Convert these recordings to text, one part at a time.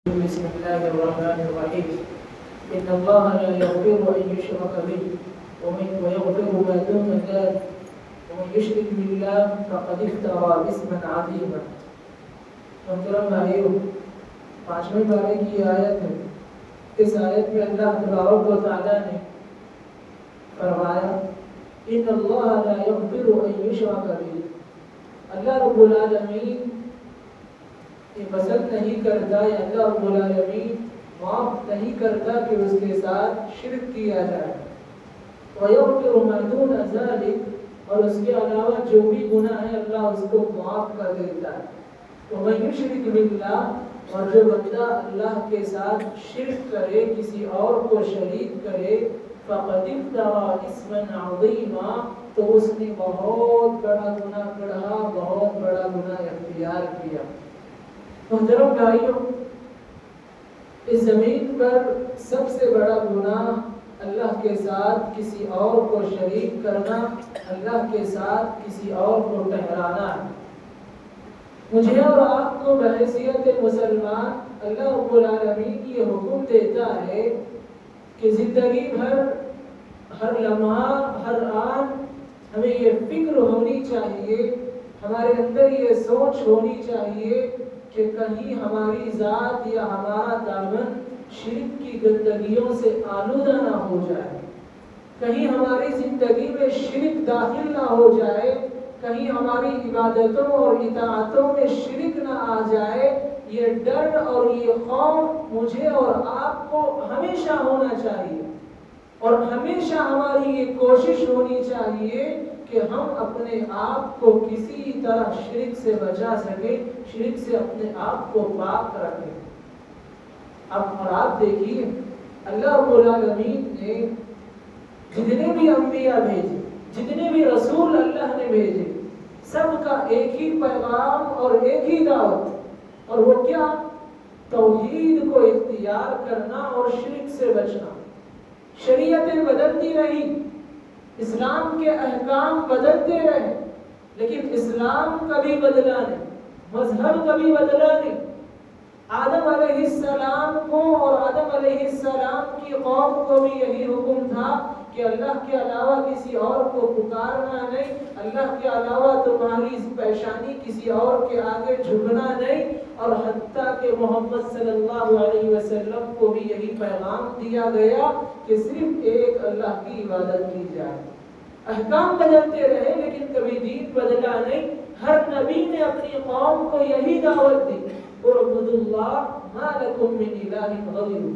بسم الله الرحمن الرحيم إن الله لا يغفر أن يشرك به ويغفر ما دون ذلك ومن يشرك بالله فقد افترى إثما عظيما. محترم بھائیو، 5ویں پارے کی آیت ہے. اس آیت میں اللہ تبارک و تعالی نے فرمایا ان اللہ لا یغفر ان یشرک به. اللہ رب العالمین یہ پسند نہیں کرتا یا اللہ رب العالمین معاف نہیں کرتا کہ اس کے ساتھ شرک کیا جائے. وَيَغْفِرُ مَا دُونَ ذَلِكَ، اور اس کے علاوہ جو بھی گناہ ہے اللہ اس کو معاف کر دیتا ہے. وَمَن يُشْرِكْ بِاللَّهِ، اور جو بندہ اللہ کے ساتھ شرک کرے، کسی اور کو شریک کرے، فَقَدِ افْتَرَىٰ إِثْمًا عَظِيمًا، تو اس نے بہت بڑا گناہ کڑھا، بہت بڑا گناہ اختیار کیا. محترم بھائیوں، اس زمین پر سب سے بڑا گناہ اللہ کے ساتھ کسی اور کو شریک کرنا، اللہ کے ساتھ کسی اور کو ٹھہرانا ہے. مجھے اور آپ کو بحیثیت مسلمان اللہ رب العالمین یہ حکم دیتا ہے کہ زندگی بھر ہر لمحہ ہر آن ہمیں یہ فکر ہونی چاہیے، ہمارے اندر یہ سوچ ہونی چاہیے کہ کہیں ہماری ذات یا ہمارا دامن شرک کی گندگیوں سے آلودہ نہ ہو جائے، کہیں ہماری زندگی میں شرک داخل نہ ہو جائے، کہیں ہماری عبادتوں اور اطاعتوں میں شرک نہ آ جائے. یہ ڈر اور یہ خوف مجھے اور آپ کو ہمیشہ ہونا چاہیے، اور ہمیشہ ہماری یہ کوشش ہونی چاہیے کہ ہم اپنے آپ کو کسی طرح شرک سے بچا سکیں، شرک سے اپنے آپ کو پاک رکھیں. اب اور آپ دیکھیے، اللہ رب العالمین نے جتنے بھی انبیاء بھیجے، جتنے بھی رسول اللہ نے بھیجے، سب کا ایک ہی پیغام اور ایک ہی دعوت، اور وہ کیا؟ توحید کو اختیار کرنا اور شرک سے بچنا. شریعتیں بدلتی رہی، اسلام کے احکام بدلتے رہے، لیکن اسلام کبھی بدلا نہیں، مذہب کبھی بدلا نہیں. آدم علیہ السلام کو اور آدم علیہ السلام کی قوم کو بھی یہی حکم تھا کہ اللہ کے علاوہ کسی اور کو پکارنا نہیں، اللہ کے علاوہ تمہاری پیشانی کسی اور کے آگے جھکنا نہیں. اور حتیٰ کہ محمد صلی اللہ علیہ وسلم کو بھی یہی پیغام دیا گیا کہ صرف ایک اللہ کی عبادت کی جائے. احکام بدلتے رہے لیکن کبھی دین بدلا نہیں. ہر نبی نے اپنی قوم کو یہی دعوت دی، اعبدوا اللہ ما لکم من الہ غیرہ.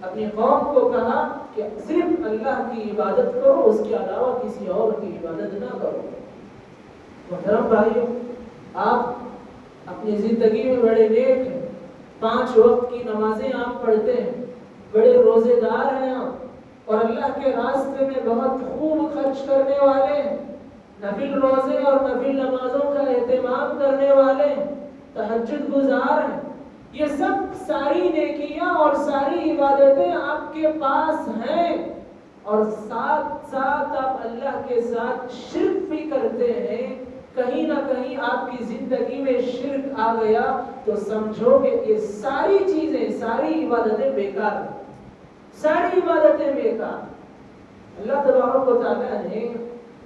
اپنی قوم کو کہا کہ صرف اللہ کی عبادت کرو، اس کے علاوہ کسی اور کی عبادت نہ کرو. محترم بھائیو، آپ اپنی زندگی میں بڑے نیک ہیں، 5 وقت کی نمازیں آپ پڑھتے ہیں، بڑے روزے دار ہیں آپ، اور اللہ کے راستے میں بہت خوب خرچ کرنے والے ہیں، نفل روزے اور نفل نمازوں کا اہتمام کرنے والے ہیں، تہجد گزار ہیں. یہ سب ساری نیکیاں اور ساری عبادتیں آپ کے پاس ہیں، اور ساتھ ساتھ آپ اللہ کے ساتھ شرک بھی کرتے ہیں. کہیں نہ کہیں آپ کی زندگی میں شرک آ گیا تو سمجھو کہ یہ ساری چیزیں، ساری عبادتیں بیکار ہیں، ساری عبادتیں بیکار. اللہ تبارک و تعالیٰ نے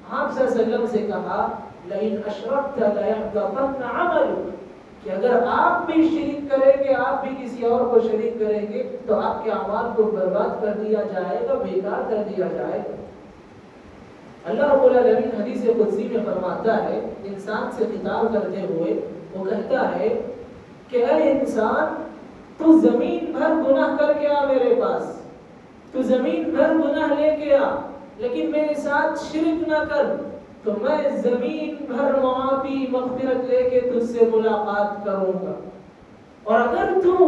آپ صلی اللہ علیہ وسلم سے کہا لئن اشرکت لیحبطن عملک، کہ اگر آپ بھی شریک کریں گے، آپ بھی کسی اور کو شریک کریں گے تو آپ کے اعمال کو برباد کر دیا جائے گا، بیکار کر دیا جائے گا. اللہ رب العالمین حدیث قدسی میں فرماتا ہے، انسان سے خطاب کرتے ہوئے وہ کہتا ہے کہ اے انسان، تو زمین بھر گناہ کر کے آ میرے پاس، تو زمین بھر گناہ لے کے آ، لیکن میرے ساتھ شرک نہ کر، تو میں زمین بھر معافی مغفرت لے کے تجھ سے ملاقات کروں گا. اور اگر تو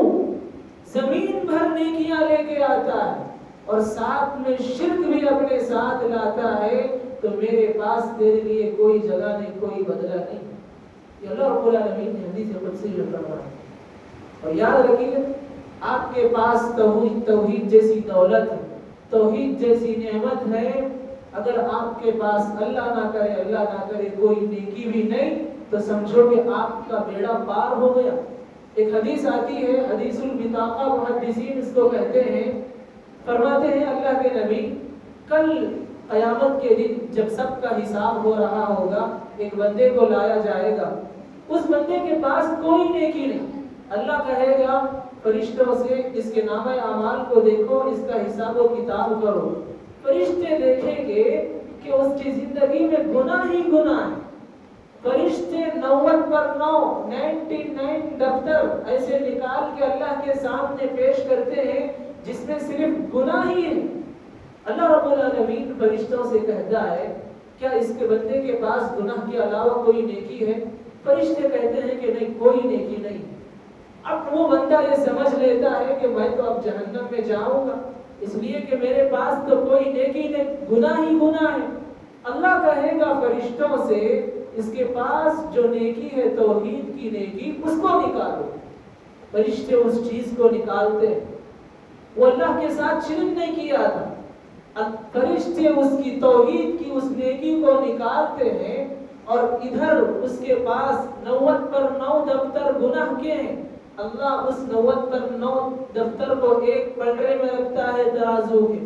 زمین بھر نیکیاں لے کے آتا ہے اور ساتھ میں شرک بھی اپنے ساتھ لاتا ہے تو میرے پاس تیرے لیے کوئی جگہ نہیں، کوئی بدلہ نہیں. یہ اللہ رب العالمین نے حدیث قدسی میں فرمایا. اور یاد رکھیے، آپ کے پاس توحید جیسی دولت ہے، توحید جیسی نعمت ہے. اگر آپ کے پاس اللہ نہ کرے کوئی نیکی بھی نہیں تو سمجھو کہ آپ کا بیڑا پار ہو گیا. ایک حدیث آتی ہے، حدیث بطاقہ محدثین اس کو کہتے ہیں، فرماتے ہیں اللہ کے نبی کل قیامت کے دن جب سب کا حساب ہو رہا ہوگا، ایک بندے کو لایا جائے گا، اس بندے کے پاس کوئی نیکی نہیں، اللہ کہے گا فرشتوں سے اس کے نامہ اعمال کو دیکھو، اس کا حساب و کتاب کرو۔ فرشتے دیکھیں گے کہ اس کی زندگی میں گناہ ہی گناہ ہے۔ فرشتے 90 پر 99 دفتر ایسے نکال کے اللہ کے سامنے پیش کرتے ہیں جس میں صرف گناہ ہی ہے۔ اللہ رب العالمین فرشتوں سے کہتا ہے کیا اس کے بندے کے پاس گناہ کے علاوہ کوئی نیکی ہے؟ فرشتے کہتے ہیں کہ نہیں، کوئی نیکی نہیں۔ اب وہ بندہ یہ سمجھ لیتا ہے کہ میں تو اب جہنم میں جاؤں گا، اس لیے کہ میرے پاس تو کوئی نیکی نہیں، گناہ ہی گناہ ہے۔ اللہ کہے گا فرشتوں سے اس کے پاس جو نیکی ہے توحید کی نیکی، اس کو نکالو۔ فرشتے اس چیز کو نکالتے ہیں، وہ اللہ کے ساتھ شرک نہیں کیا تھا، فرشتے اس کی توحید کی اس نیکی کو نکالتے ہیں، اور ادھر اس کے پاس 90 پر 9 دفتر گناہ کے ہیں، اللہ اس 90 پر 9 دفتر کو ایک پلڑے میں رکھتا ہے ترازو کے،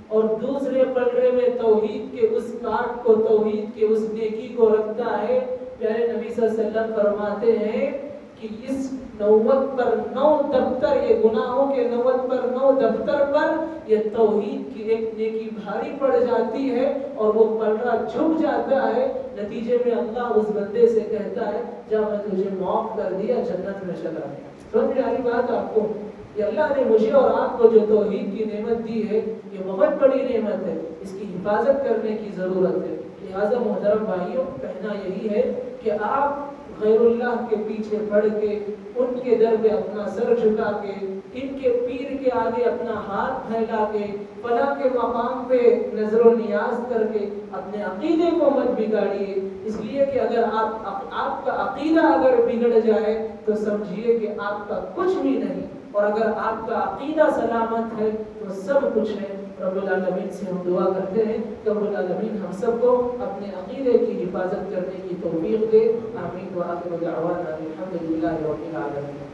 اور دوسرے پلڑے میں توحید کے اس کاٹ کو، توحید کے اس نیکی کو رکھتا ہے۔ پیارے نبی صلی اللہ علیہ وسلم فرماتے ہیں کہ اس 90 پر 9 دفتر، یہ گناہوں کے 90 پر 9 دفتر پر یہ توحید کی ایک نیکی بھاری پڑ جاتی ہے، اور وہ پلڑا جھک جاتا ہے۔ نتیجے میں اللہ اس بندے سے کہتا ہے جب میں تجھے معاف کر دیا، جنت میں چلا گیا۔ سمجھ میں آ رہی بات آپ کو؟ کہ اللہ نے مجھے اور آپ کو جو توحید کی نعمت دی ہے، یہ بہت بڑی نعمت ہے، اس کی حفاظت کرنے کی ضرورت ہے۔ لہٰذا محترم بھائیوں، کہنا یہی ہے کہ آپ غیر اللہ کے پیچھے پڑ کے، ان کے در پہ اپنا سر جھکا کے، ان کے پیر کے آگے اپنا ہاتھ پھیلا کے، فلاں کے مقام پہ نظر و نیاز کر کے اپنے عقیدے کو مت بگاڑیے، اس لیے کہ اگر آپ کا عقیدہ اگر بگڑ جائے تو سمجھیے کہ آپ کا کچھ بھی نہیں، اور اگر آپ کا عقیدہ سلامت ہے تو سب کچھ ہے۔ رب العالمین سے ہم دعا کرتے ہیں کہ رب العالمین ہم سب کو اپنے عقیدے کی حفاظت کرنے کی توفیق دے۔ آمین وآخر دعوانا الحمدللہ رب العالمین۔